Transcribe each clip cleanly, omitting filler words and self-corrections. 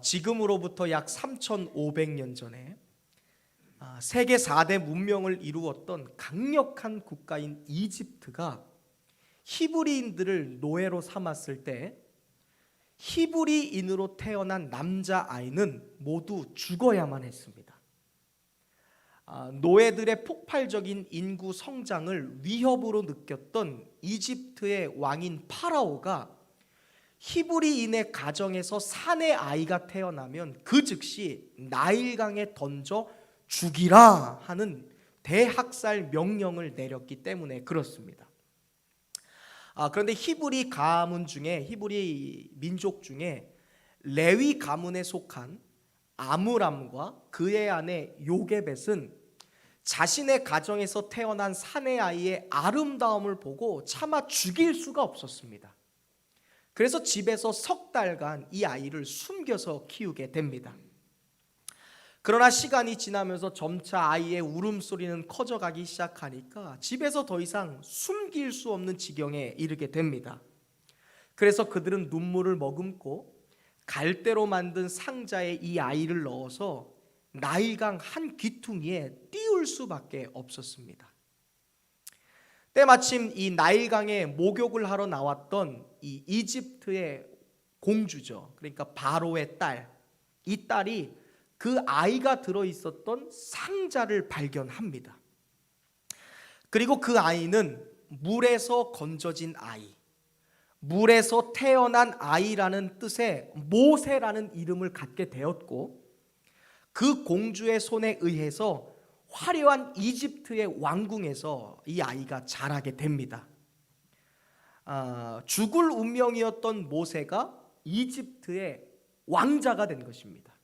지금으로부터 약 3,500년 전에 세계 4대 문명을 이루었던 강력한 국가인 이집트가 히브리인들을 노예로 삼았을 때 히브리인으로 태어난 남자아이는 모두 죽어야만 했습니다. 노예들의 폭발적인 인구 성장을 위협으로 느꼈던 이집트의 왕인 파라오가 히브리인의 가정에서 사내 아이가 태어나면 그 즉시 나일강에 던져 죽이라 하는 대학살 명령을 내렸기 때문에 그렇습니다. 그런데 히브리 가문 중에, 히브리 민족 중에 레위 가문에 속한 아므람과 그의 아내 요게벳은 자신의 가정에서 태어난 사내 아이의 아름다움을 보고 차마 죽일 수가 없었습니다. 그래서 집에서 석 달간 이 아이를 숨겨서 키우게 됩니다. 그러나 시간이 지나면서 점차 아이의 울음소리는 커져가기 시작하니까 집에서 더 이상 숨길 수 없는 지경에 이르게 됩니다. 그래서 그들은 눈물을 머금고 갈대로 만든 상자에 이 아이를 넣어서 나일강 한 귀퉁이에 띄울 수밖에 없었습니다. 때마침 이 나일강에 목욕을 하러 나왔던 이 이집트의 공주죠. 그러니까 바로의 딸, 이 딸이 그 아이가 들어있었던 상자를 발견합니다. 그리고 그 아이는 물에서 건져진 아이, 물에서 태어난 아이라는 뜻의 모세라는 이름을 갖게 되었고, 그 공주의 손에 의해서 화려한 이집트의 왕궁에서 이 아이가 자라게 됩니다. 죽을 운명이었던 모세가 이집트의 왕자가 된 것입니다.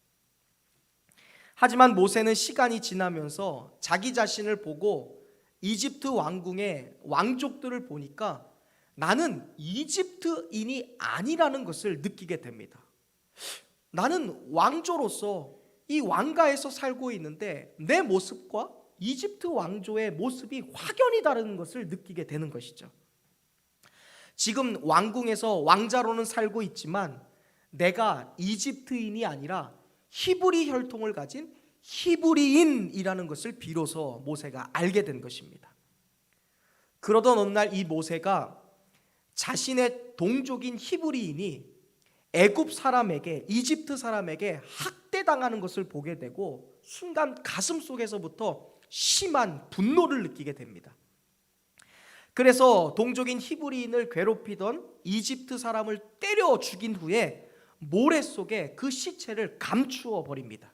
하지만 모세는 시간이 지나면서 자기 자신을 보고 이집트 왕궁의 왕족들을 보니까 나는 이집트인이 아니라는 것을 느끼게 됩니다. 나는 왕조로서 이 왕가에서 살고 있는데 내 모습과 이집트 왕조의 모습이 확연히 다른 것을 느끼게 되는 것이죠. 지금 왕궁에서 왕자로는 살고 있지만 내가 이집트인이 아니라 히브리 혈통을 가진 히브리인이라는 것을 비로소 모세가 알게 된 것입니다. 그러던 어느 날 이 모세가 자신의 동족인 히브리인이 애굽 사람에게, 이집트 사람에게 학대당하는 것을 보게 되고 순간 가슴 속에서부터 심한 분노를 느끼게 됩니다. 그래서 동족인 히브리인을 괴롭히던 이집트 사람을 때려 죽인 후에 모래 속에 그 시체를 감추어 버립니다.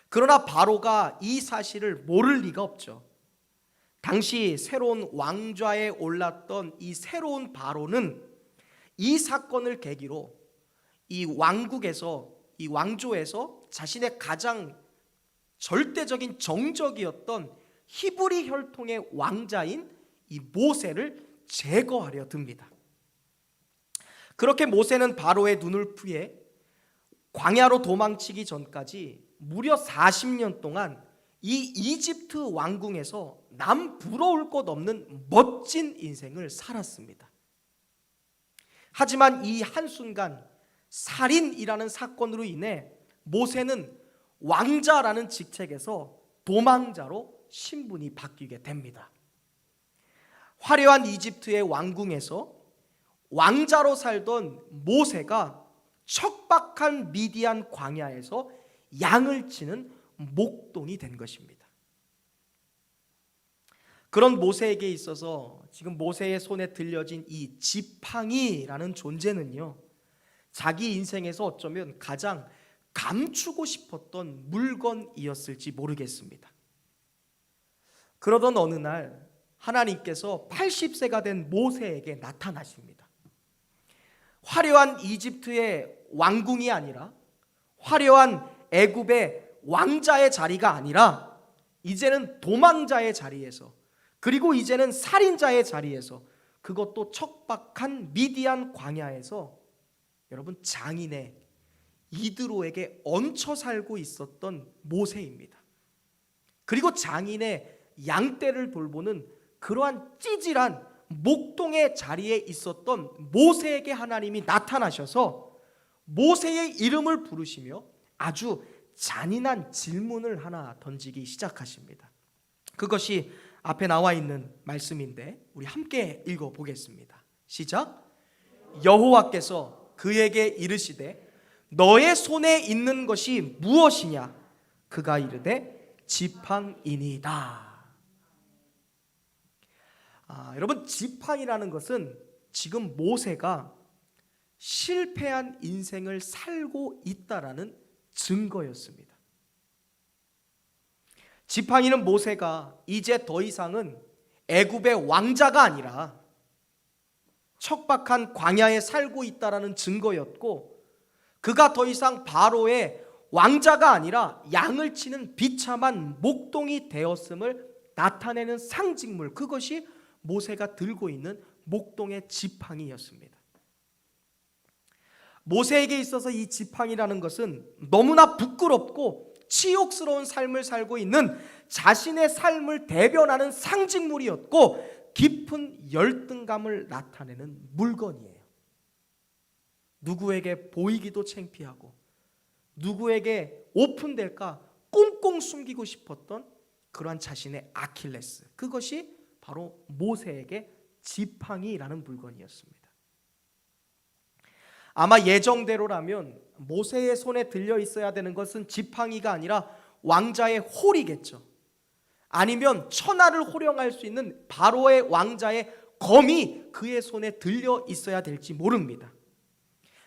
그러나 바로가 이 사실을 모를 리가 없죠. 당시 새로운 왕좌에 올랐던 이 새로운 바로는 이 사건을 계기로 이 왕국에서, 이 왕조에서 자신의 가장 절대적인 정적이었던 히브리 혈통의 왕자인 이 모세를 제거하려 듭니다. 그렇게 모세는 바로의 눈을 피해 광야로 도망치기 전까지 무려 40년 동안 이 이집트 왕궁에서 남 부러울 것 없는 멋진 인생을 살았습니다. 하지만 이 한순간 살인이라는 사건으로 인해 모세는 왕자라는 직책에서 도망자로 신분이 바뀌게 됩니다. 화려한 이집트의 왕궁에서 왕자로 살던 모세가 척박한 미디안 광야에서 양을 치는 목동이 된 것입니다. 그런 모세에게 있어서 지금 모세의 손에 들려진 이 지팡이라는 존재는요, 자기 인생에서 어쩌면 가장 감추고 싶었던 물건이었을지 모르겠습니다. 그러던 어느 날 하나님께서 80세가 된 모세에게 나타나십니다. 화려한 이집트의 왕궁이 아니라 화려한 애굽의 왕자의 자리가 아니라 이제는 도망자의 자리에서, 그리고 이제는 살인자의 자리에서, 그것도 척박한 미디안 광야에서 여러분 장인의 이드로에게 얹혀 살고 있었던 모세입니다. 그리고 장인의 양떼를 돌보는 그러한 찌질한 목동의 자리에 있었던 모세에게 하나님이 나타나셔서 모세의 이름을 부르시며 아주 잔인한 질문을 하나 던지기 시작하십니다. 그것이 앞에 나와 있는 말씀인데 우리 함께 읽어보겠습니다. 시작. 여호와께서 그에게 이르시되 너의 손에 있는 것이 무엇이냐? 그가 이르되 지팡이니이다. 여러분, 지팡이라는 것은 지금 모세가 실패한 인생을 살고 있다라는 증거였습니다. 지팡이는 모세가 이제 더 이상은 애굽의 왕자가 아니라 척박한 광야에 살고 있다라는 증거였고, 그가 더 이상 바로의 왕자가 아니라 양을 치는 비참한 목동이 되었음을 나타내는 상징물, 그것이 모세가 들고 있는 목동의 지팡이였습니다. 모세에게 있어서 이 지팡이라는 것은 너무나 부끄럽고 치욕스러운 삶을 살고 있는 자신의 삶을 대변하는 상징물이었고 깊은 열등감을 나타내는 물건이에요. 누구에게 보이기도 창피하고 누구에게 오픈될까 꽁꽁 숨기고 싶었던 그러한 자신의 아킬레스, 그것이 바로 모세에게 지팡이라는 물건이었습니다. 아마 예정대로라면 모세의 손에 들려 있어야 되는 것은 지팡이가 아니라 왕자의 홀이겠죠. 아니면 천하를 호령할 수 있는 바로의 왕자의 검이 그의 손에 들려 있어야 될지 모릅니다.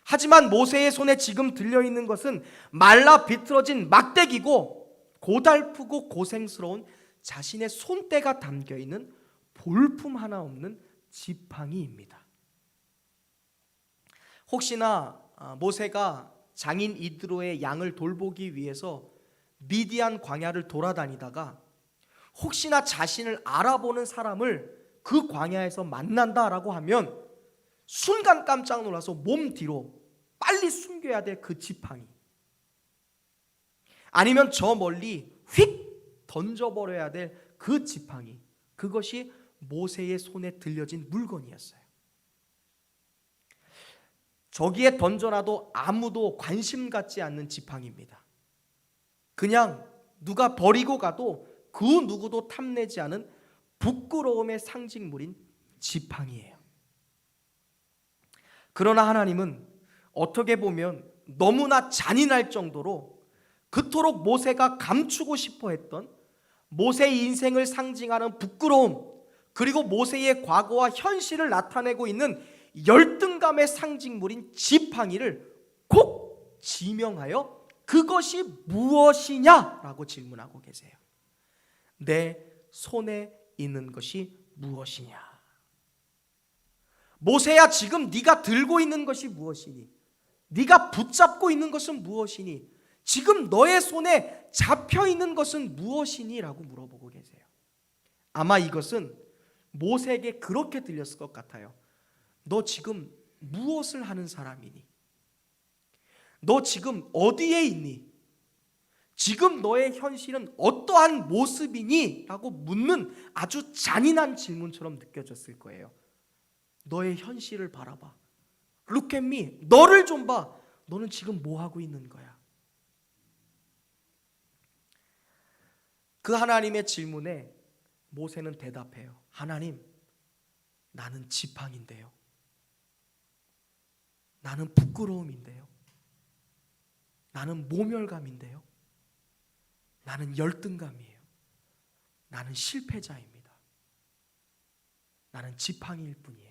하지만 모세의 손에 지금 들려 있는 것은 말라 비틀어진 막대기고 고달프고 고생스러운 자신의 손때가 담겨 있는 볼품 하나 없는 지팡이입니다. 혹시나 모세가 장인 이드로의 양을 돌보기 위해서 미디안 광야를 돌아다니다가 혹시나 자신을 알아보는 사람을 그 광야에서 만난다라고 하면 순간 깜짝 놀라서 몸 뒤로 빨리 숨겨야 될 그 지팡이, 아니면 저 멀리 휙 던져버려야 될 그 지팡이, 그것이 모세의 손에 들려진 물건이었어요. 저기에 던져놔도 아무도 관심 갖지 않는 지팡이입니다. 그냥 누가 버리고 가도 그 누구도 탐내지 않은 부끄러움의 상징물인 지팡이예요. 그러나 하나님은 어떻게 보면 너무나 잔인할 정도로 그토록 모세가 감추고 싶어 했던 모세의 인생을 상징하는 부끄러움, 그리고 모세의 과거와 현실을 나타내고 있는 열등감의 상징물인 지팡이를 꼭 지명하여 그것이 무엇이냐라고 질문하고 계세요. 내 손에 있는 것이 무엇이냐? 모세야, 지금 네가 들고 있는 것이 무엇이니? 네가 붙잡고 있는 것은 무엇이니? 지금 너의 손에 잡혀 있는 것은 무엇이니? 라고 물어보고 계세요. 아마 이것은 모세에게 그렇게 들렸을 것 같아요. 너 지금 무엇을 하는 사람이니? 너 지금 어디에 있니? 지금 너의 현실은 어떠한 모습이니? 라고 묻는 아주 잔인한 질문처럼 느껴졌을 거예요. 너의 현실을 바라봐. Look at me. 너를 좀 봐. 너는 지금 뭐 하고 있는 거야? 그 하나님의 질문에 모세는 대답해요. 하나님, 나는 지팡인데요. 나는 부끄러움인데요. 나는 모멸감인데요. 나는 열등감이에요. 나는 실패자입니다. 나는 지팡이일 뿐이에요.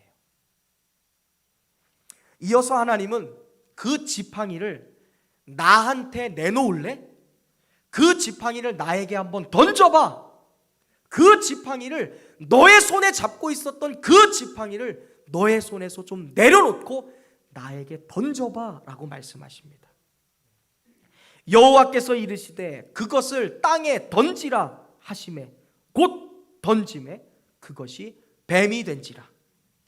이어서 하나님은 그 지팡이를 나한테 내놓을래? 그 지팡이를 나에게 한번 던져봐. 그 지팡이를, 너의 손에 잡고 있었던 그 지팡이를 너의 손에서 좀 내려놓고 나에게 던져봐 라고 말씀하십니다. 여호와께서 이르시되 그것을 땅에 던지라 하심에 곧 던짐에 그것이 뱀이 된지라.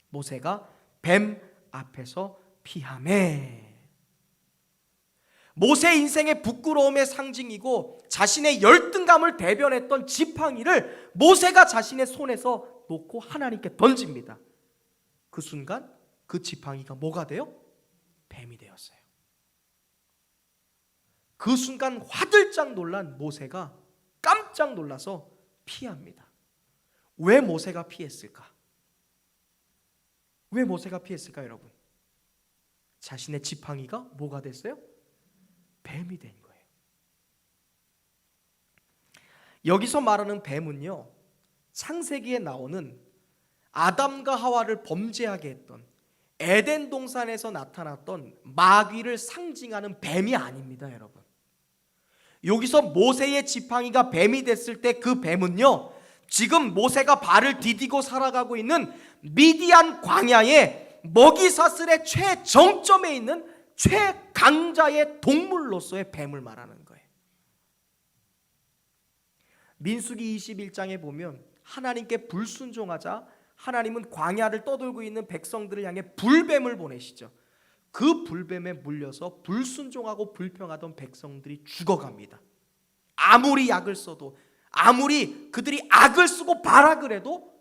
모세가 뱀 앞에서 피하매. 모세 인생의 부끄러움의 상징이고 자신의 열등감을 대변했던 지팡이를 모세가 자신의 손에서 놓고 하나님께 던집니다. 그 순간 그 지팡이가 뭐가 돼요? 뱀이 되었어요. 그 순간 화들짝 놀란 모세가 깜짝 놀라서 피합니다. 왜 모세가 피했을까? 왜 모세가 피했을까, 여러분? 자신의 지팡이가 뭐가 됐어요? 뱀이 된 거예요. 여기서 말하는 뱀은요, 창세기에 나오는 아담과 하와를 범죄하게 했던 에덴 동산에서 나타났던 마귀를 상징하는 뱀이 아닙니다, 여러분. 여기서 모세의 지팡이가 뱀이 됐을 때 그 뱀은요, 지금 모세가 발을 디디고 살아가고 있는 미디안 광야의 먹이사슬의 최정점에 있는 최강자의 동물로서의 뱀을 말하는 거예요. 민수기 21장에 보면 하나님께 불순종하자 하나님은 광야를 떠돌고 있는 백성들을 향해 불뱀을 보내시죠. 그 불뱀에 물려서 불순종하고 불평하던 백성들이 죽어갑니다. 아무리 약을 써도, 아무리 그들이 악을 쓰고 발악을 해도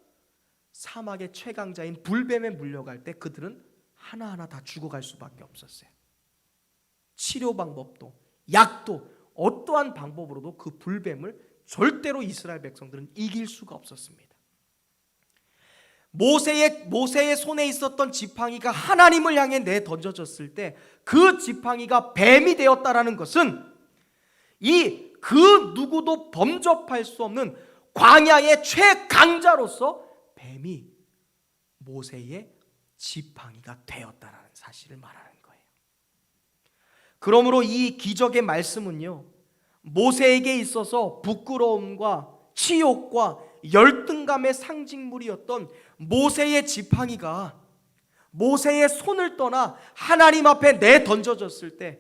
사막의 최강자인 불뱀에 물려갈 때 그들은 하나하나 다 죽어갈 수밖에 없었어요. 치료 방법도, 약도, 어떠한 방법으로도 그 불뱀을 절대로 이스라엘 백성들은 이길 수가 없었습니다. 모세의 손에 있었던 지팡이가 하나님을 향해 내던져졌을 때 그 지팡이가 뱀이 되었다라는 것은 그 누구도 범접할 수 없는 광야의 최강자로서 뱀이 모세의 지팡이가 되었다라는 사실을 말하는 거예요. 그러므로 이 기적의 말씀은요, 모세에게 있어서 부끄러움과 치욕과 열등감의 상징물이었던 모세의 지팡이가 모세의 손을 떠나 하나님 앞에 내던져졌을 때,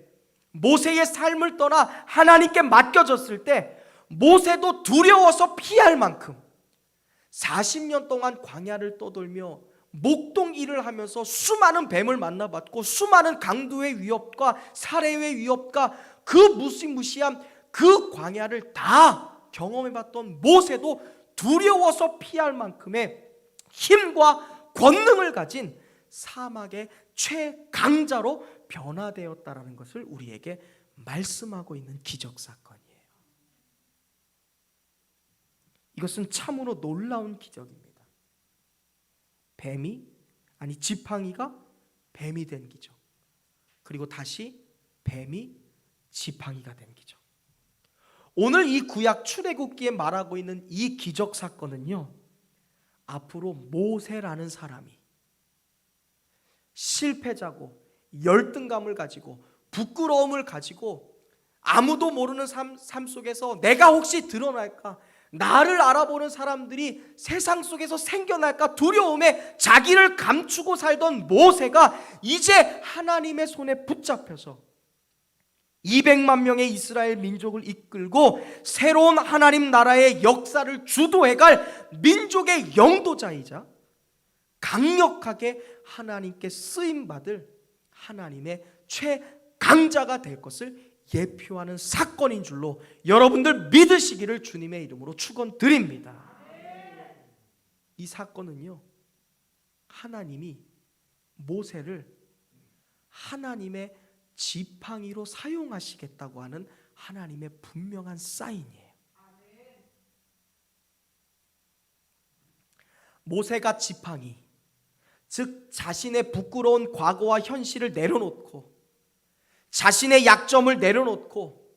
모세의 삶을 떠나 하나님께 맡겨졌을 때 모세도 두려워서 피할 만큼 40년 동안 광야를 떠돌며 목동 일을 하면서 수많은 뱀을 만나봤고 수많은 강도의 위협과 살해의 위협과 그 무시무시한 그 광야를 다 경험해봤던 모세도 두려워서 피할 만큼의 힘과 권능을 가진 사막의 최강자로 변화되었다라는 것을 우리에게 말씀하고 있는 기적사건이에요. 이것은 참으로 놀라운 기적입니다. 지팡이가 뱀이 된 기적, 그리고 다시 뱀이 지팡이가 된 기적. 오늘 이 구약 출애굽기에 말하고 있는 이 기적 사건은요, 앞으로 모세라는 사람이 실패자고 열등감을 가지고 부끄러움을 가지고 아무도 모르는 삶 속에서 내가 혹시 드러날까, 나를 알아보는 사람들이 세상 속에서 생겨날까 두려움에 자기를 감추고 살던 모세가 이제 하나님의 손에 붙잡혀서 200만 명의 이스라엘 민족을 이끌고 새로운 하나님 나라의 역사를 주도해갈 민족의 영도자이자 강력하게 하나님께 쓰임받을 하나님의 최강자가 될 것을 예표하는 사건인 줄로 여러분들 믿으시기를 주님의 이름으로 축원드립니다. 이 사건은요, 하나님이 모세를 하나님의 지팡이로 사용하시겠다고 하는 하나님의 분명한 사인이에요. 모세가 지팡이, 즉 자신의 부끄러운 과거와 현실을 내려놓고 자신의 약점을 내려놓고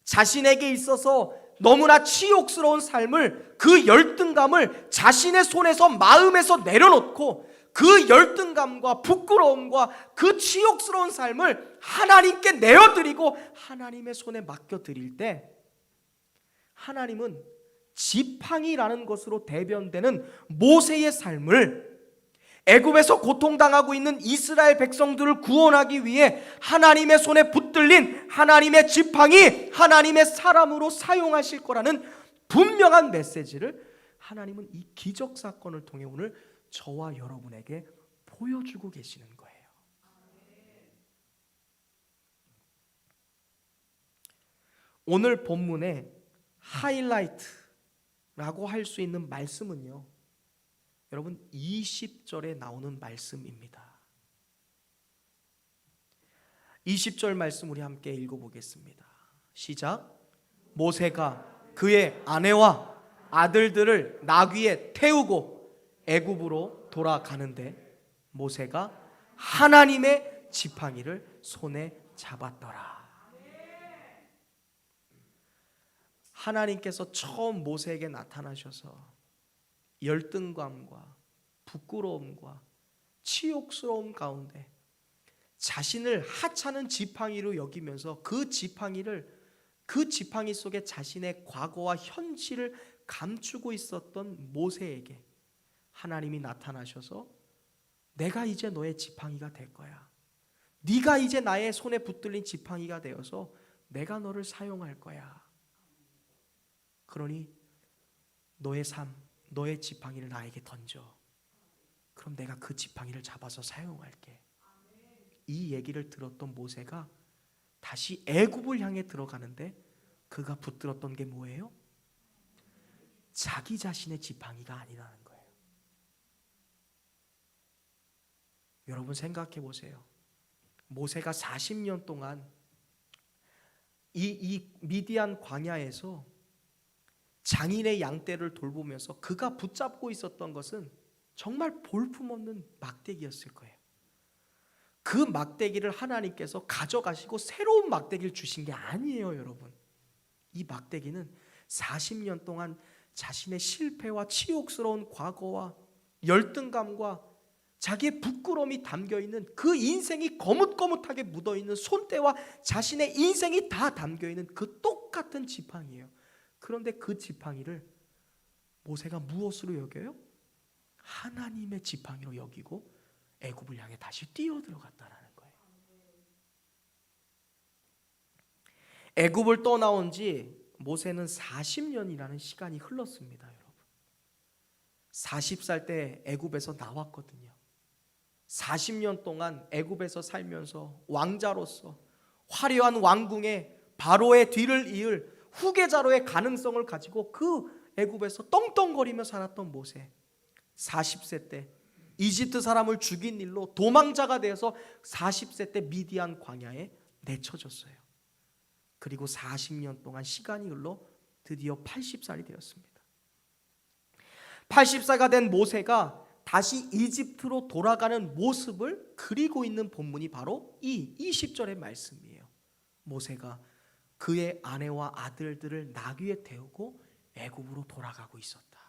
자신에게 있어서 너무나 치욕스러운 삶을, 그 열등감을 자신의 손에서, 마음에서 내려놓고 그 열등감과 부끄러움과 그 치욕스러운 삶을 하나님께 내어드리고 하나님의 손에 맡겨드릴 때 하나님은 지팡이라는 것으로 대변되는 모세의 삶을, 애굽에서 고통당하고 있는 이스라엘 백성들을 구원하기 위해 하나님의 손에 붙들린 하나님의 지팡이, 하나님의 사람으로 사용하실 거라는 분명한 메시지를 하나님은 이 기적 사건을 통해 오늘 저와 여러분에게 보여주고 계시는 거예요. 오늘 본문의 하이라이트라고 할 수 있는 말씀은요, 여러분 20절에 나오는 말씀입니다. 20절 말씀 우리 함께 읽어보겠습니다. 시작. 모세가 그의 아내와 아들들을 나귀에 태우고 애굽으로 돌아가는데 모세가 하나님의 지팡이를 손에 잡았더라. 하나님께서 처음 모세에게 나타나셔서 열등감과 부끄러움과 치욕스러움 가운데 자신을 하찮은 지팡이로 여기면서 그 지팡이 속에 자신의 과거와 현실을 감추고 있었던 모세에게 하나님이 나타나셔서 내가 이제 너의 지팡이가 될 거야. 네가 이제 나의 손에 붙들린 지팡이가 되어서 내가 너를 사용할 거야. 그러니 너의 삶, 너의 지팡이를 나에게 던져. 그럼 내가 그 지팡이를 잡아서 사용할게. 이 얘기를 들었던 모세가 다시 애굽을 향해 들어가는데 그가 붙들었던 게 뭐예요? 자기 자신의 지팡이가 아니라는 거예요. 여러분 생각해 보세요. 모세가 40년 동안 이 미디안 광야에서 장인의 양떼를 돌보면서 그가 붙잡고 있었던 것은 정말 볼품없는 막대기였을 거예요. 그 막대기를 하나님께서 가져가시고 새로운 막대기를 주신 게 아니에요, 여러분. 이 막대기는 40년 동안 자신의 실패와 치욕스러운 과거와 열등감과 자기의 부끄러움이 담겨있는 그 인생이 거뭇거뭇하게 묻어있는 손때와 자신의 인생이 다 담겨있는 그 똑같은 지팡이에요. 그런데 그 지팡이를 모세가 무엇으로 여겨요? 하나님의 지팡이로 여기고 애굽을 향해 다시 뛰어들어갔다라는 거예요. 애굽을 떠나온 지 모세는 40년이라는 시간이 흘렀습니다, 여러분. 40살 때 애굽에서 나왔거든요. 40년 동안 애굽에서 살면서 왕자로서 화려한 왕궁에 바로의 뒤를 이을 후계자로의 가능성을 가지고 그 애굽에서 떵떵거리며 살았던 모세, 40세 때 이집트 사람을 죽인 일로 도망자가 되어서 40세 때 미디안 광야에 내쳐졌어요. 그리고 40년 동안 시간이 흘러 드디어 80살이 되었습니다. 80살가 된 모세가 다시 이집트로 돌아가는 모습을 그리고 있는 본문이 바로 이 20절의 말씀이에요. 모세가 그의 아내와 아들들을 나귀에 태우고 애굽으로 돌아가고 있었다.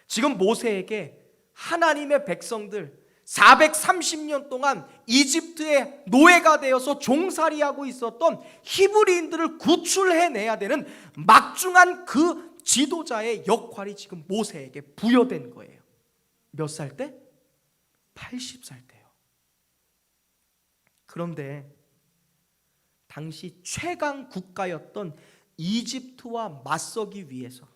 지금 모세에게 하나님의 백성들 430년 동안 이집트의 노예가 되어서 종살이하고 있었던 히브리인들을 구출해내야 되는 막중한 그 지도자의 역할이 지금 모세에게 부여된 거예요. 몇 살 때? 80살 때요. 그런데 당시 최강 국가였던 이집트와 맞서기 위해서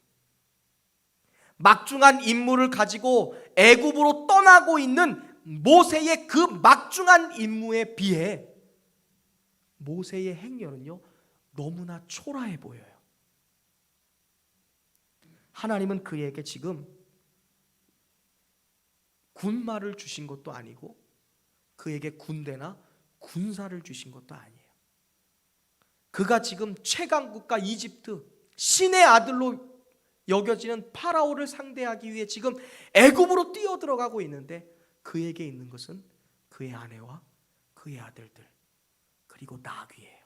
막중한 임무를 가지고 애굽으로 떠나고 있는 모세의 그 막중한 임무에 비해 모세의 행렬은요 너무나 초라해 보여요. 하나님은 그에게 지금 군마를 주신 것도 아니고 그에게 군대나 군사를 주신 것도 아니에요. 그가 지금 최강국가 이집트 신의 아들로 여겨지는 파라오를 상대하기 위해 지금 애굽으로 뛰어들어가고 있는데 그에게 있는 것은 그의 아내와 그의 아들들 그리고 나귀예요.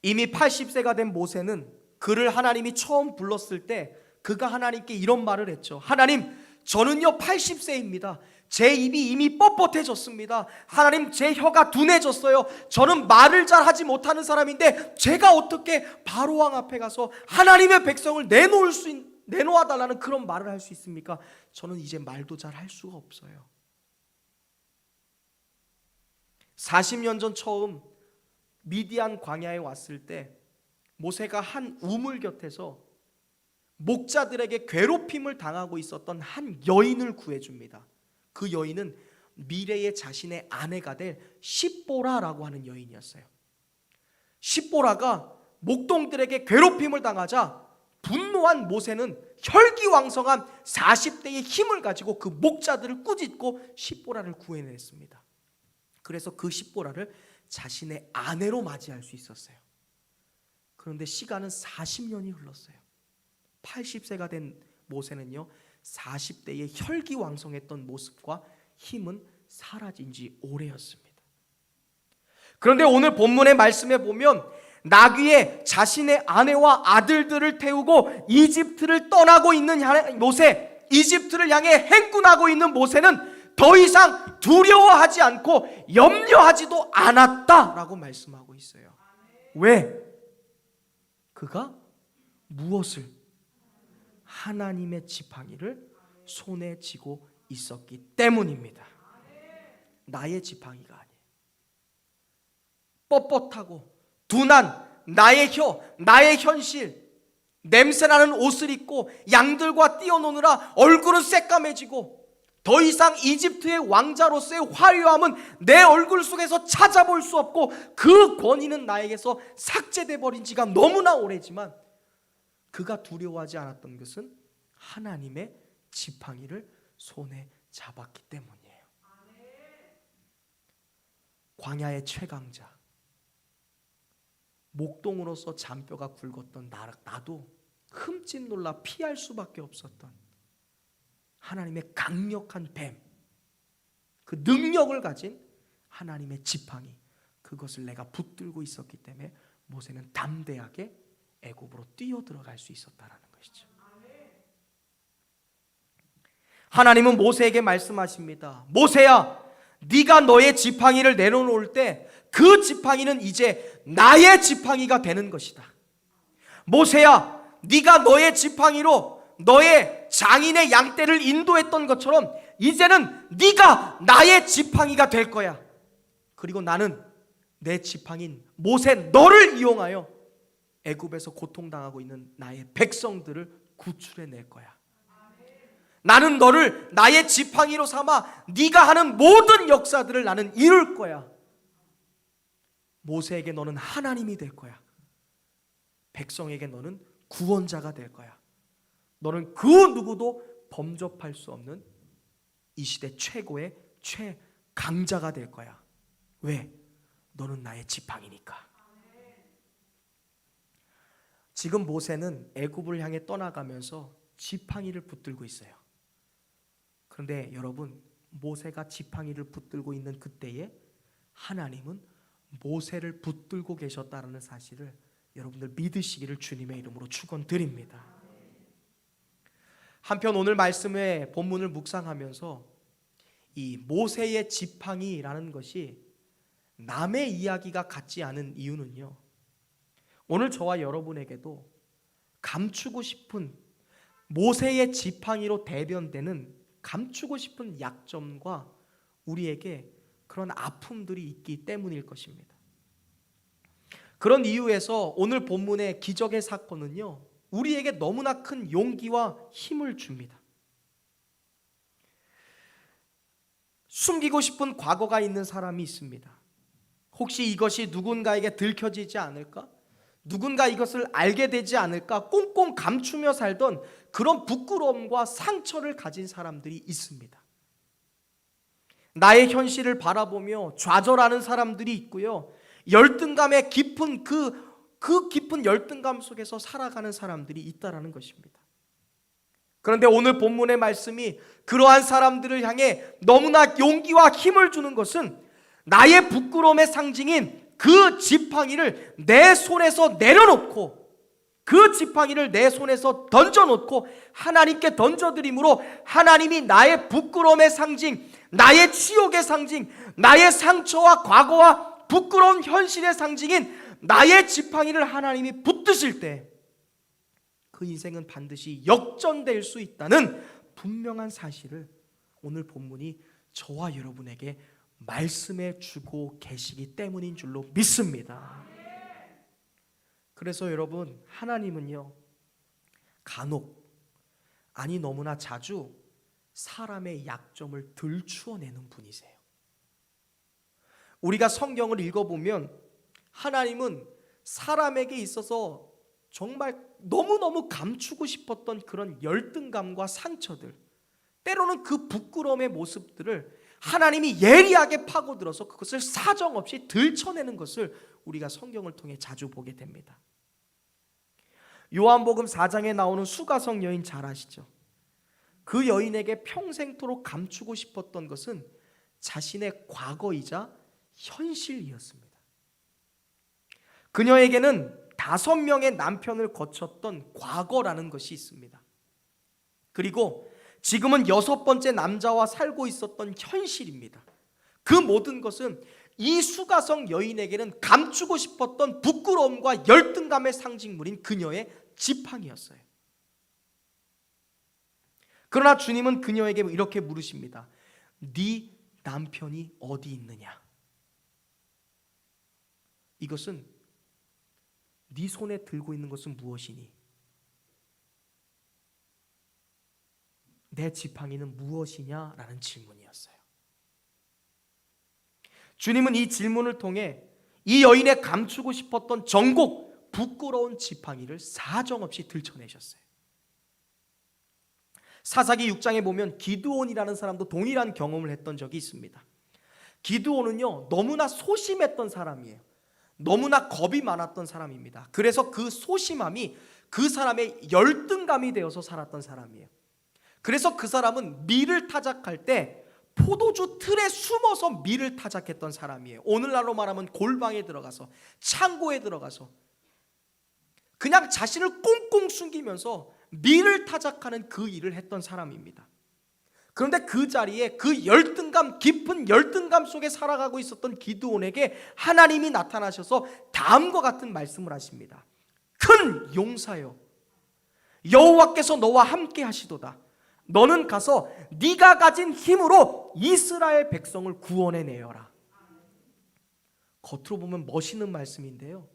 이미 80세가 된 모세는 그를 하나님이 처음 불렀을 때 그가 하나님께 이런 말을 했죠. 하나님, 저는요 80세입니다. 제 입이 이미 뻣뻣해졌습니다. 하나님, 제 혀가 둔해졌어요. 저는 말을 잘 하지 못하는 사람인데 제가 어떻게 바로왕 앞에 가서 하나님의 백성을 내놓아 달라는 그런 말을 할 수 있습니까? 저는 이제 말도 잘 할 수가 없어요. 40년 전 처음 미디안 광야에 왔을 때 모세가 한 우물 곁에서 목자들에게 괴롭힘을 당하고 있었던 한 여인을 구해줍니다. 그 여인은 미래의 자신의 아내가 될 십보라라고 하는 여인이었어요. 십보라가 목동들에게 괴롭힘을 당하자 분노한 모세는 혈기왕성한 40대의 힘을 가지고 그 목자들을 꾸짖고 십보라를 구해냈습니다. 그래서 그 십보라를 자신의 아내로 맞이할 수 있었어요. 그런데 시간은 40년이 흘렀어요. 80세가 된 모세는요, 40대의 혈기왕성했던 모습과 힘은 사라진 지 오래였습니다. 그런데 오늘 본문의 말씀에 보면 나귀에 자신의 아내와 아들들을 태우고 이집트를 떠나고 있는 모세, 이집트를 향해 행군하고 있는 모세는 더 이상 두려워하지 않고 염려하지도 않았다라고 말씀하고 있어요. 왜? 그가 무엇을? 하나님의 지팡이를 손에 쥐고 있었기 때문입니다. 나의 지팡이가 아니에요. 뻣뻣하고 둔한 나의 혀, 나의 현실, 냄새나는 옷을 입고 양들과 뛰어노느라 얼굴은 새까매지고 더 이상 이집트의 왕자로서의 화려함은 내 얼굴 속에서 찾아볼 수 없고 그 권위는 나에게서 삭제돼 버린 지가 너무나 오래지만 그가 두려워하지 않았던 것은 하나님의 지팡이를 손에 잡았기 때문이에요. 광야의 최강자, 목동으로서 잔뼈가 굵었던 나도 흠칫 놀라 피할 수밖에 없었던 하나님의 강력한 뱀, 그 능력을 가진 하나님의 지팡이, 그것을 내가 붙들고 있었기 때문에 모세는 담대하게 애굽으로 뛰어들어갈 수 있었다라는 것이죠. 하나님은 모세에게 말씀하십니다. 모세야, 네가 너의 지팡이를 내려놓을 때 그 지팡이는 이제 나의 지팡이가 되는 것이다. 모세야, 네가 너의 지팡이로 너의 장인의 양떼를 인도했던 것처럼 이제는 네가 나의 지팡이가 될 거야. 그리고 나는 내 지팡이인 모세 너를 이용하여 애굽에서 고통당하고 있는 나의 백성들을 구출해낼 거야. 나는 너를 나의 지팡이로 삼아 네가 하는 모든 역사들을 나는 이룰 거야. 모세에게 너는 하나님이 될 거야. 백성에게 너는 구원자가 될 거야. 너는 그 누구도 범접할 수 없는 이 시대 최고의 최강자가 될 거야. 왜? 너는 나의 지팡이니까. 지금 모세는 애굽을 향해 떠나가면서 지팡이를 붙들고 있어요. 그런데 여러분, 모세가 지팡이를 붙들고 있는 그때에 하나님은 모세를 붙들고 계셨다는 사실을 여러분들 믿으시기를 주님의 이름으로 축원드립니다. 한편 오늘 말씀의 본문을 묵상하면서 이 모세의 지팡이라는 것이 남의 이야기가 같지 않은 이유는요, 오늘 저와 여러분에게도 감추고 싶은 모세의 지팡이로 대변되는 감추고 싶은 약점과 우리에게 그런 아픔들이 있기 때문일 것입니다. 그런 이유에서 오늘 본문의 기적의 사건은요, 우리에게 너무나 큰 용기와 힘을 줍니다. 숨기고 싶은 과거가 있는 사람이 있습니다. 혹시 이것이 누군가에게 들켜지지 않을까? 누군가 이것을 알게 되지 않을까? 꽁꽁 감추며 살던 그런 부끄러움과 상처를 가진 사람들이 있습니다. 나의 현실을 바라보며 좌절하는 사람들이 있고요, 열등감의 깊은 그 깊은 열등감 속에서 살아가는 사람들이 있다라는 것입니다. 그런데 오늘 본문의 말씀이 그러한 사람들을 향해 너무나 용기와 힘을 주는 것은 나의 부끄러움의 상징인 그 지팡이를 내 손에서 내려놓고 그 지팡이를 내 손에서 던져놓고 하나님께 던져드림으로 하나님이 나의 부끄러움의 상징, 나의 치욕의 상징, 나의 상처와 과거와 부끄러운 현실의 상징인 나의 지팡이를 하나님이 붙드실 때 그 인생은 반드시 역전될 수 있다는 분명한 사실을 오늘 본문이 저와 여러분에게 말씀해 주고 계시기 때문인 줄로 믿습니다. 그래서 여러분, 하나님은요, 간혹, 아니 너무나 자주 사람의 약점을 들추어내는 분이세요. 우리가 성경을 읽어보면 하나님은 사람에게 있어서 정말 너무너무 감추고 싶었던 그런 열등감과 상처들, 때로는 그 부끄러움의 모습들을 하나님이 예리하게 파고들어서 그것을 사정없이 들춰내는 것을 우리가 성경을 통해 자주 보게 됩니다. 요한복음 4장에 나오는 수가성 여인 잘 아시죠? 그 여인에게 평생토록 감추고 싶었던 것은 자신의 과거이자 현실이었습니다. 그녀에게는 5명의 남편을 거쳤던 과거라는 것이 있습니다. 그리고 지금은 6번째 남자와 살고 있었던 현실입니다. 그 모든 것은 이 수가성 여인에게는 감추고 싶었던 부끄러움과 열등감의 상징물인 그녀의 지팡이였어요. 그러나 주님은 그녀에게 이렇게 물으십니다. 네 남편이 어디 있느냐? 이것은 네 손에 들고 있는 것은 무엇이니? 내 지팡이는 무엇이냐? 라는 질문이었어요. 주님은 이 질문을 통해 이 여인의 감추고 싶었던 정곡 부끄러운 지팡이를 사정없이 들춰내셨어요. 사사기 6장에 보면 기드온이라는 사람도 동일한 경험을 했던 적이 있습니다. 기드온은요, 너무나 소심했던 사람이에요. 너무나 겁이 많았던 사람입니다. 그래서 그 소심함이 그 사람의 열등감이 되어서 살았던 사람이에요. 그래서 그 사람은 밀을 타작할 때 포도주 틀에 숨어서 밀을 타작했던 사람이에요. 오늘날로 말하면 골방에 들어가서, 창고에 들어가서 그냥 자신을 꽁꽁 숨기면서 밀을 타작하는 그 일을 했던 사람입니다. 그런데 그 자리에 그 열등감, 깊은 열등감 속에 살아가고 있었던 기드온에게 하나님이 나타나셔서 다음과 같은 말씀을 하십니다. 큰 용사여, 여호와께서 너와 함께 하시도다. 너는 가서 네가 가진 힘으로 이스라엘 백성을 구원해 내어라. 겉으로 보면 멋있는 말씀인데요,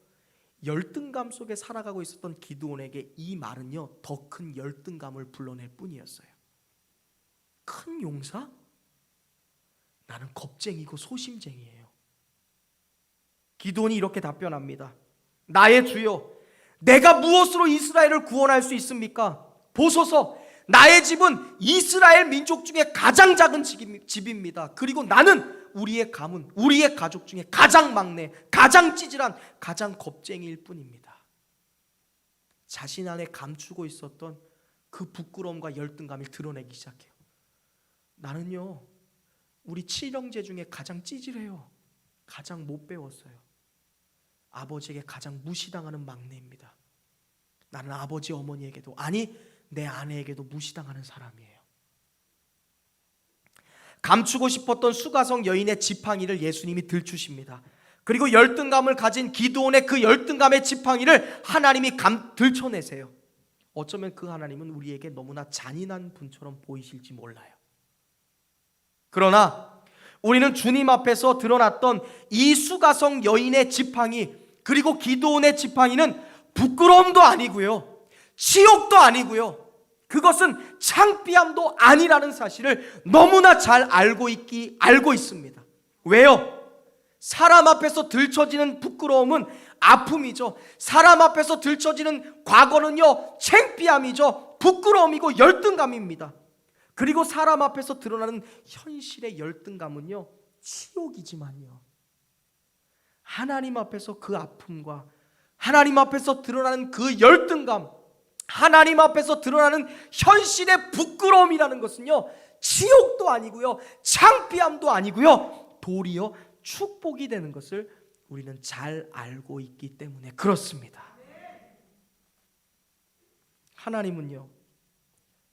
열등감 속에 살아가고 있었던 기드온에게 이 말은요, 더 큰 열등감을 불러낼 뿐이었어요. 큰 용사? 나는 겁쟁이고 소심쟁이에요. 기드온이 이렇게 답변합니다. 나의 주여, 내가 무엇으로 이스라엘을 구원할 수 있습니까? 보소서, 나의 집은 이스라엘 민족 중에 가장 작은 집입니다. 그리고 나는 우리의 가문, 우리의 가족 중에 가장 막내, 가장 찌질한, 가장 겁쟁이일 뿐입니다. 자신 안에 감추고 있었던 그 부끄러움과 열등감을 드러내기 시작해요. 나는요, 우리 7형제 중에 가장 찌질해요. 가장 못 배웠어요. 아버지에게 가장 무시당하는 막내입니다. 나는 아버지 어머니에게도, 아니 내 아내에게도 무시당하는 사람이에요. 감추고 싶었던 수가성 여인의 지팡이를 예수님이 들추십니다. 그리고 열등감을 가진 기드온의 그 열등감의 지팡이를 하나님이 들춰내세요. 어쩌면 그 하나님은 우리에게 너무나 잔인한 분처럼 보이실지 몰라요. 그러나 우리는 주님 앞에서 드러났던 이 수가성 여인의 지팡이, 그리고 기드온의 지팡이는 부끄러움도 아니고요, 치욕도 아니고요, 그것은 창피함도 아니라는 사실을 너무나 잘 알고 있습니다. 왜요? 사람 앞에서 들춰지는 부끄러움은 아픔이죠. 사람 앞에서 들춰지는 과거는요, 창피함이죠. 부끄러움이고 열등감입니다. 그리고 사람 앞에서 드러나는 현실의 열등감은요, 치욕이지만요, 하나님 앞에서 그 아픔과 하나님 앞에서 드러나는 그 열등감, 하나님 앞에서 드러나는 현실의 부끄러움이라는 것은요, 치욕도 아니고요, 창피함도 아니고요, 도리어 축복이 되는 것을 우리는 잘 알고 있기 때문에 그렇습니다. 하나님은요,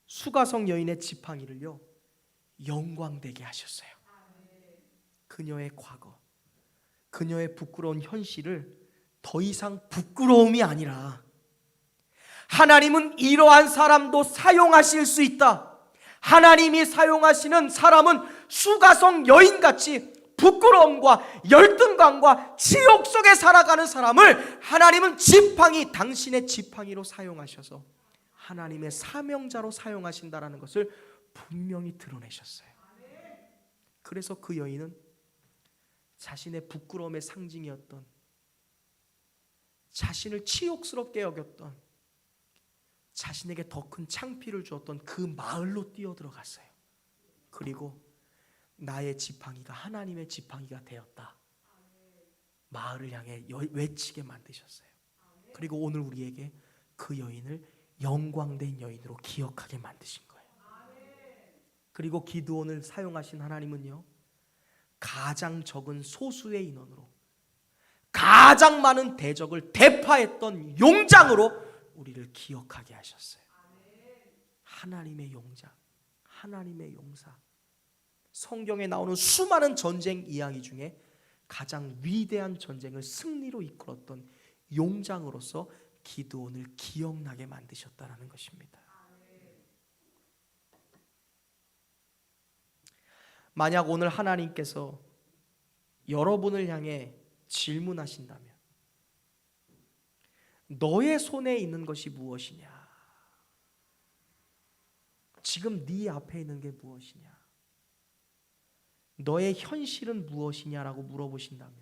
수가성 여인의 지팡이를요, 영광되게 하셨어요. 그녀의 과거, 그녀의 부끄러운 현실을 더 이상 부끄러움이 아니라 하나님은 이러한 사람도 사용하실 수 있다. 하나님이 사용하시는 사람은 수가성 여인같이 부끄러움과 열등감과 치욕 속에 살아가는 사람을 하나님은 지팡이, 당신의 지팡이로 사용하셔서 하나님의 사명자로 사용하신다라는 것을 분명히 드러내셨어요. 그래서 그 여인은 자신의 부끄러움의 상징이었던, 자신을 치욕스럽게 여겼던, 자신에게 더 큰 창피를 주었던 그 마을로 뛰어들어갔어요. 그리고 나의 지팡이가 하나님의 지팡이가 되었다. 마을을 향해 외치게 만드셨어요. 그리고 오늘 우리에게 그 여인을 영광된 여인으로 기억하게 만드신 거예요. 그리고 기드온을 사용하신 하나님은요, 가장 적은 소수의 인원으로 가장 많은 대적을 대파했던 용장으로 우리를 기억하게 하셨어요. 하나님의 용장, 하나님의 용사. 성경에 나오는 수많은 전쟁 이야기 중에 가장 위대한 전쟁을 승리로 이끌었던 용장으로서 기드온을 기억나게 만드셨다는 것입니다. 만약 오늘 하나님께서 여러분을 향해 질문하신다면 너의 손에 있는 것이 무엇이냐? 지금 네 앞에 있는 게 무엇이냐? 너의 현실은 무엇이냐라고 물어보신다면,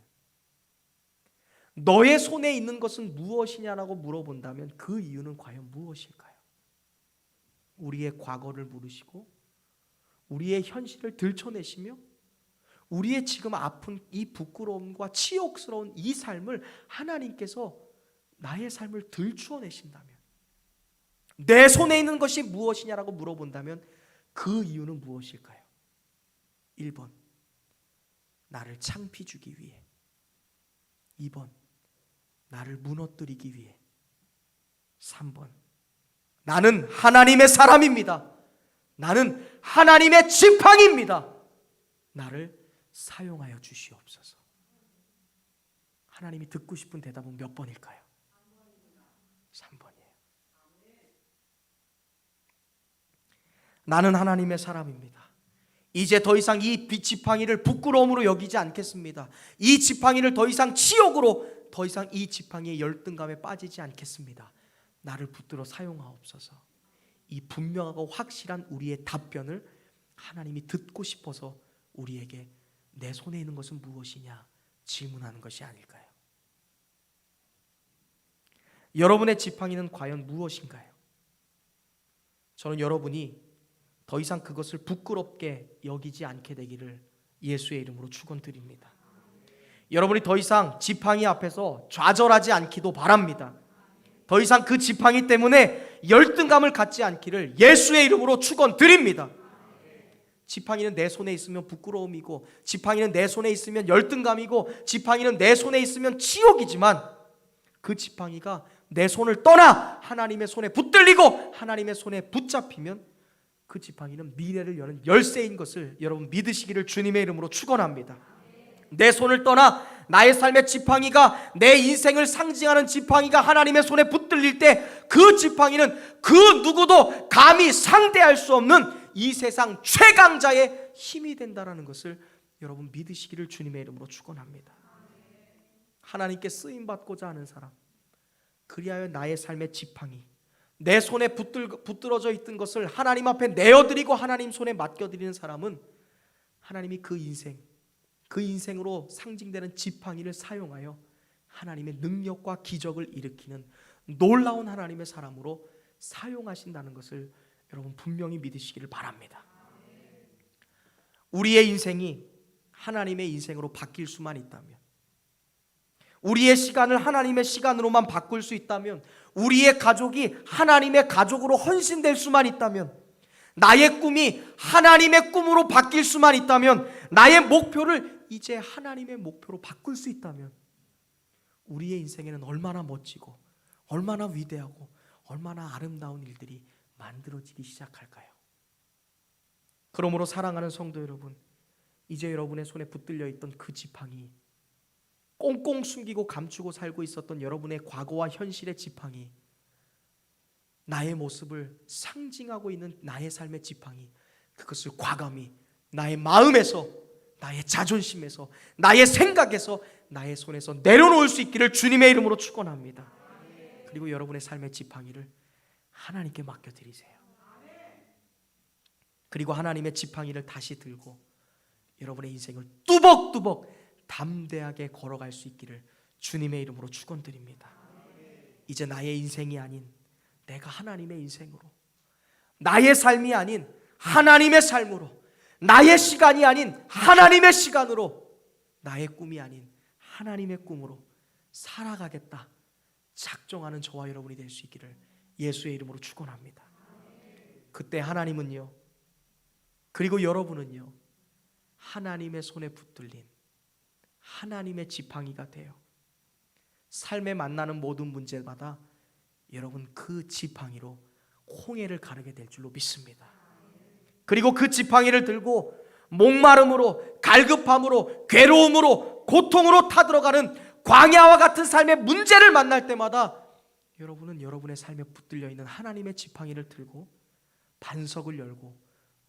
너의 손에 있는 것은 무엇이냐라고 물어본다면 그 이유는 과연 무엇일까요? 우리의 과거를 물으시고 우리의 현실을 들춰내시며 우리의 지금 아픈 이 부끄러움과 치욕스러운 이 삶을 하나님께서 나의 삶을 들추어내신다면, 내 손에 있는 것이 무엇이냐라고 물어본다면 그 이유는 무엇일까요? 1번, 나를 창피 주기 위해. 2번, 나를 무너뜨리기 위해. 3번, 나는 하나님의 사람입니다. 나는 하나님의 지팡이입니다. 나를 사용하여 주시옵소서. 하나님이 듣고 싶은 대답은 몇 번일까요? 3번이에요. 나는 하나님의 사람입니다. 이제 더 이상 이 지팡이를 부끄러움으로 여기지 않겠습니다. 이 지팡이를 더 이상 치욕으로, 더 이상 이 지팡이의 열등감에 빠지지 않겠습니다. 나를 붙들어 사용하옵소서. 이 분명하고 확실한 우리의 답변을 하나님이 듣고 싶어서 우리에게 내 손에 있는 것은 무엇이냐 질문하는 것이 아닐까요? 여러분의 지팡이는 과연 무엇인가요? 저는 여러분이 더 이상 그것을 부끄럽게 여기지 않게 되기를 예수의 이름으로 축원드립니다. 여러분이 더 이상 지팡이 앞에서 좌절하지 않기도 바랍니다. 더 이상 그 지팡이 때문에 열등감을 갖지 않기를 예수의 이름으로 축원드립니다. 지팡이는 내 손에 있으면 부끄러움이고, 지팡이는 내 손에 있으면 열등감이고, 지팡이는 내 손에 있으면 치욕이지만, 그 지팡이가 내 손을 떠나 하나님의 손에 붙들리고 하나님의 손에 붙잡히면 그 지팡이는 미래를 여는 열쇠인 것을 여러분 믿으시기를 주님의 이름으로 축원합니다. 내 손을 떠나 나의 삶의 지팡이가, 내 인생을 상징하는 지팡이가 하나님의 손에 붙들릴 때 그 지팡이는 그 누구도 감히 상대할 수 없는 이 세상 최강자의 힘이 된다는 것을 여러분 믿으시기를 주님의 이름으로 축원합니다. 하나님께 쓰임받고자 하는 사람, 그리하여 나의 삶의 지팡이, 내 손에 붙들어져 있던 것을 하나님 앞에 내어드리고 하나님 손에 맡겨드리는 사람은 하나님이 그 인생으로 상징되는 지팡이를 사용하여 하나님의 능력과 기적을 일으키는 놀라운 하나님의 사람으로 사용하신다는 것을 여러분 분명히 믿으시기를 바랍니다. 우리의 인생이 하나님의 인생으로 바뀔 수만 있다면, 우리의 시간을 하나님의 시간으로만 바꿀 수 있다면, 우리의 가족이 하나님의 가족으로 헌신될 수만 있다면, 나의 꿈이 하나님의 꿈으로 바뀔 수만 있다면, 나의 목표를 이제 하나님의 목표로 바꿀 수 있다면 우리의 인생에는 얼마나 멋지고 얼마나 위대하고 얼마나 아름다운 일들이 만들어지기 시작할까요? 그러므로 사랑하는 성도 여러분, 이제 여러분의 손에 붙들려 있던 그 지팡이, 꽁꽁 숨기고 감추고 살고 있었던 여러분의 과거와 현실의 지팡이, 나의 모습을 상징하고 있는 나의 삶의 지팡이, 그것을 과감히 나의 마음에서, 나의 자존심에서, 나의 생각에서, 나의 손에서 내려놓을 수 있기를 주님의 이름으로 축원합니다. 그리고 여러분의 삶의 지팡이를 하나님께 맡겨드리세요. 그리고 하나님의 지팡이를 다시 들고 여러분의 인생을 뚜벅뚜벅 담대하게 걸어갈 수 있기를 주님의 이름으로 축원드립니다. 이제 나의 인생이 아닌 내가 하나님의 인생으로, 나의 삶이 아닌 하나님의 삶으로, 나의 시간이 아닌 하나님의 시간으로, 나의 꿈이 아닌 하나님의 꿈으로 살아가겠다 작정하는 저와 여러분이 될 수 있기를 예수의 이름으로 축원합니다. 그때 하나님은요, 그리고 여러분은요, 하나님의 손에 붙들린 하나님의 지팡이가 돼요. 삶에 만나는 모든 문제마다 여러분 그 지팡이로 홍해를 가르게 될 줄로 믿습니다. 그리고 그 지팡이를 들고 목마름으로, 갈급함으로, 괴로움으로, 고통으로 타들어가는 광야와 같은 삶의 문제를 만날 때마다 여러분은 여러분의 삶에 붙들려 있는 하나님의 지팡이를 들고 반석을 열고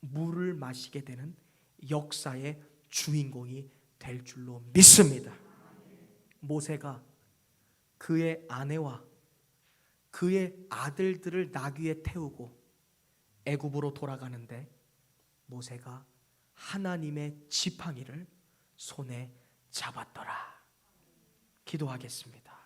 물을 마시게 되는 역사의 주인공이 될 줄로 믿습니다. 모세가 그의 아내와 그의 아들들을 나귀에 태우고 애굽으로 돌아가는데 모세가 하나님의 지팡이를 손에 잡았더라. 기도하겠습니다.